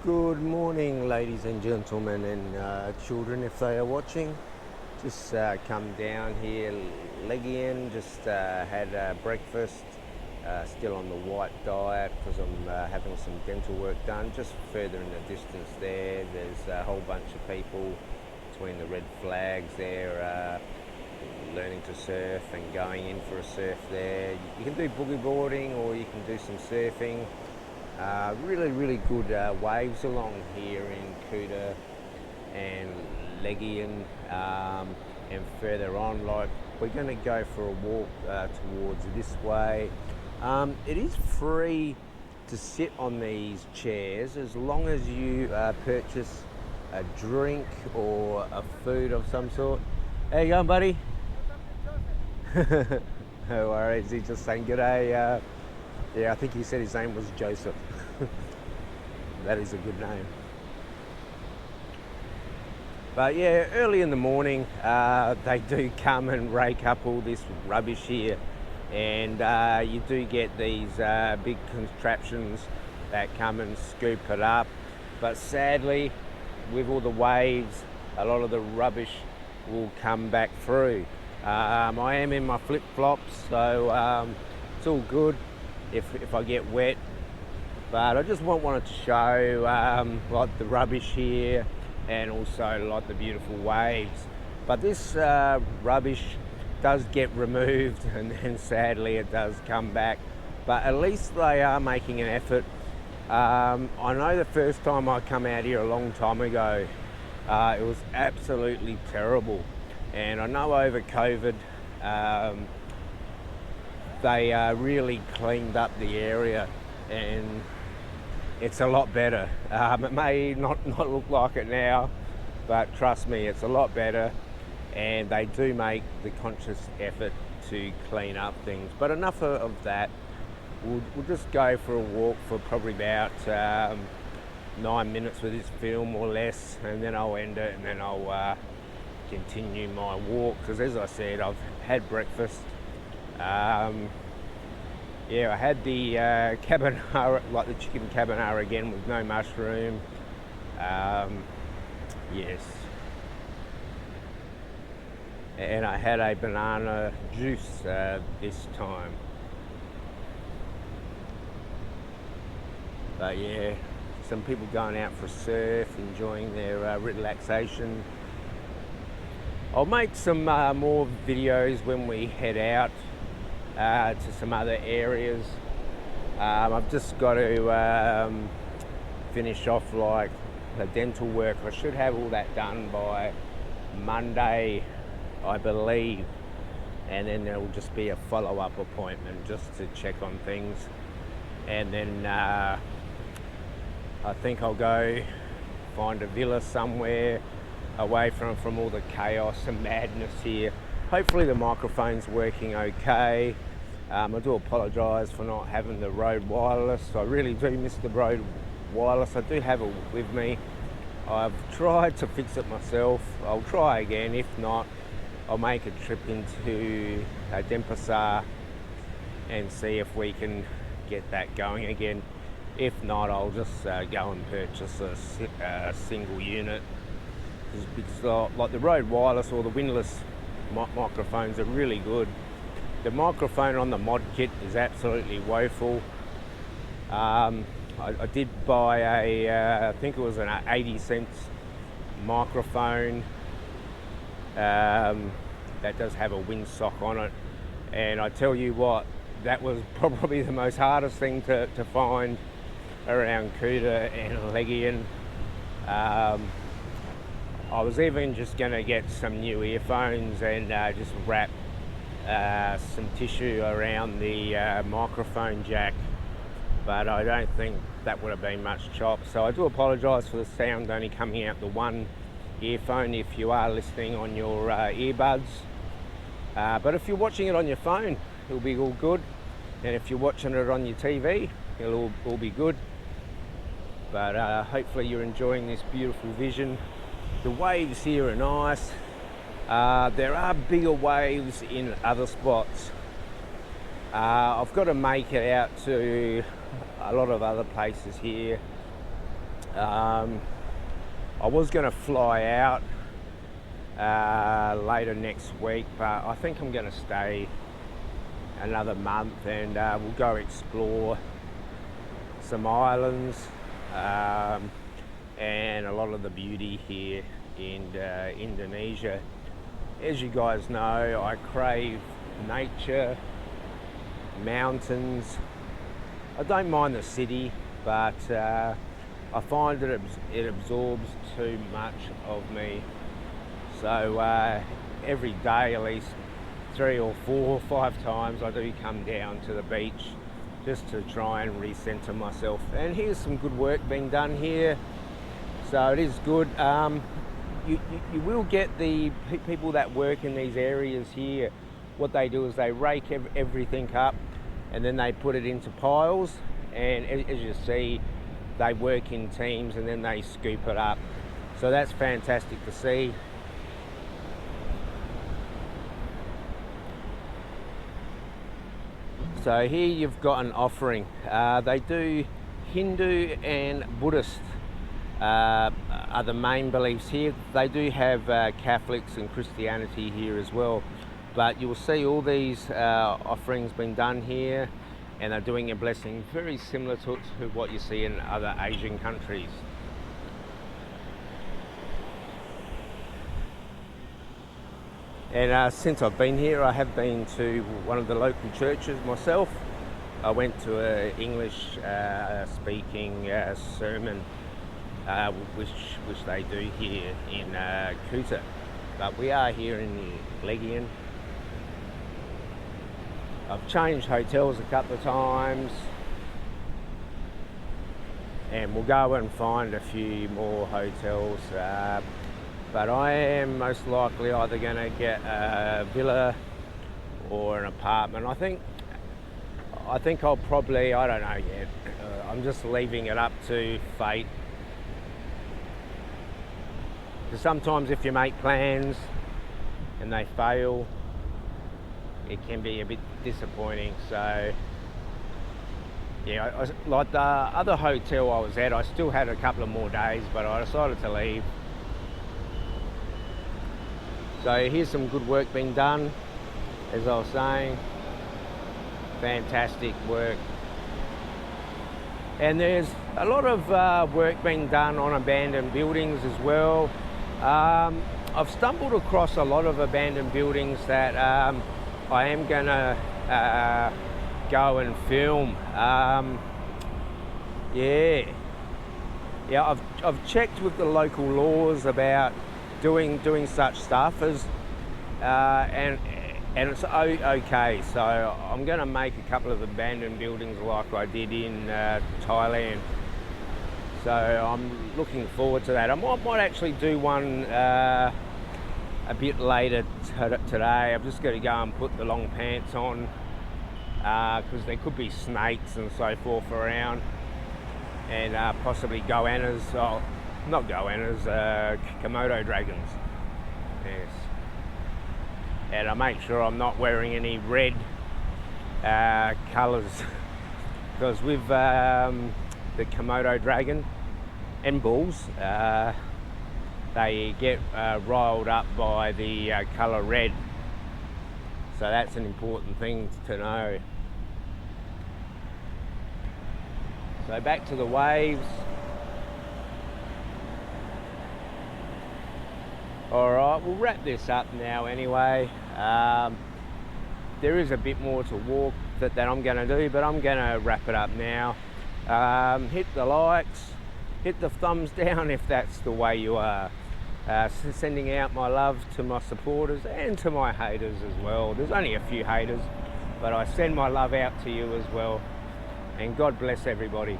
Good morning, ladies and gentlemen, and children, if they are watching. Just come down here, legian. Just had breakfast. Still on the white diet because I'm having some dental work done. Just further in the distance there's a whole bunch of people between the red flags there, learning to surf and going in for a surf there. You can do boogie boarding or you can do some surfing. Really good waves along here in Kuta and legian, and further on, like we're going to go for a walk towards this way. It is free to sit on these chairs as long as you purchase a drink or a food of some sort. How you going, buddy? No worries, he's just saying good day. Yeah, I think he said his name was Joseph. That is a good name. But yeah, early in the morning, they do come and rake up all this rubbish here. And you do get these big contraptions that come and scoop it up. But sadly, with all the waves, a lot of the rubbish will come back through. I am in my flip-flops, so it's all good if I get wet. But I just wanted to show like the rubbish here and also like the beautiful waves. But this rubbish does get removed and then sadly it does come back. But at least they are making an effort. I know the first time I come out here a long time ago, it was absolutely terrible. And I know over COVID, they really cleaned up the area and it's a lot better. It may not look like it now, but trust me, it's a lot better, and they do make the conscious effort to clean up things. But enough of that. We'll just go for a walk for probably about 9 minutes with this film or less, and then I'll end it, and then I'll continue my walk, because as I said, I've had breakfast. Yeah, I had the carbonara, like the chicken carbonara again with no mushroom. Yes. And I had a banana juice this time. But yeah, some people going out for a surf, enjoying their relaxation. I'll make some more videos when we head out to some other areas. I've just got to finish off like the dental work. I should have all that done by Monday, I believe, and then there will just be a follow-up appointment just to check on things, and then I think I'll go find a villa somewhere away from all the chaos and madness here. Hopefully the microphone's working okay. I do apologise for not having the Rode wireless. I really do miss the Rode wireless. I do have it with me. I've tried to fix it myself. I'll try again. If not, I'll make a trip into Denpasar and see if we can get that going again. If not, I'll just go and purchase a single unit. Because like the Rode wireless or the windless microphones are really good. The microphone on the mod kit is absolutely woeful. I did buy I think it was an 80 cents microphone that does have a windsock on it, and I tell you what, that was probably the most hardest thing to find around Kuta and legian. I was even just going to get some new earphones and just wrap some tissue around the microphone jack, but I don't think that would have been much chop. So I do apologise for the sound only coming out the one earphone if you are listening on your earbuds. But if you're watching it on your phone, it'll be all good. And if you're watching it on your TV, it'll all be good. But hopefully you're enjoying this beautiful vision. The waves here are nice. There are bigger waves in other spots. I've got to make it out to a lot of other places here. I was going to fly out later next week, but I think I'm going to stay another month, and we'll go explore some islands and a lot of the beauty here in Indonesia. As you guys know, I crave nature, mountains. I don't mind the city, but I find that it absorbs too much of me. So every day, at least 3 or 4 or 5 times, I do come down to the beach just to try and recenter myself. And here's some good work being done here, so it is good. You will get the people that work in these areas here. What they do is they rake everything up, and then they put it into piles, and as you see, they work in teams and then they scoop it up. So that's fantastic to see. So here you've got an offering. They do Hindu and Buddhist are the main beliefs here. They do have Catholics and Christianity here as well. But you'll see all these offerings being done here, and they're doing a blessing very similar to what you see in other Asian countries. And since I've been here, I have been to one of the local churches myself. I went to an English speaking sermon, which they do here in Kuta. But we are here in Legian. I've changed hotels a couple of times, and we'll go and find a few more hotels. But I am most likely either going to get a villa or an apartment. I think I'll probably, I don't know yet. I'm just leaving it up to fate. Because sometimes if you make plans and they fail, it can be a bit disappointing. So yeah, like the other hotel I was at, I still had a couple of more days, but I decided to leave. So here's some good work being done, as I was saying. Fantastic work. And there's a lot of work being done on abandoned buildings as well. I've stumbled across a lot of abandoned buildings that I am going to go and film. Yeah, I've checked with the local laws about doing such stuff as and it's okay. So I'm going to make a couple of abandoned buildings like I did in Thailand. So I'm looking forward to that. I might actually do one a bit later today. I'm just going to go and put the long pants on because there could be snakes and so forth around, and possibly goannas. Oh, not goannas, Komodo dragons. Yes. And I make sure I'm not wearing any red colours, because with the Komodo dragon and bulls, they get riled up by the colour red. So that's an important thing to know. So back to the waves. Alright, we'll wrap this up now anyway. There is a bit more to walk that I'm going to do, but I'm going to wrap it up now. Hit the likes, hit the thumbs down if that's the way you are. Sending out my love to my supporters and to my haters as well. There's only a few haters, but I send my love out to you as well. And God bless everybody.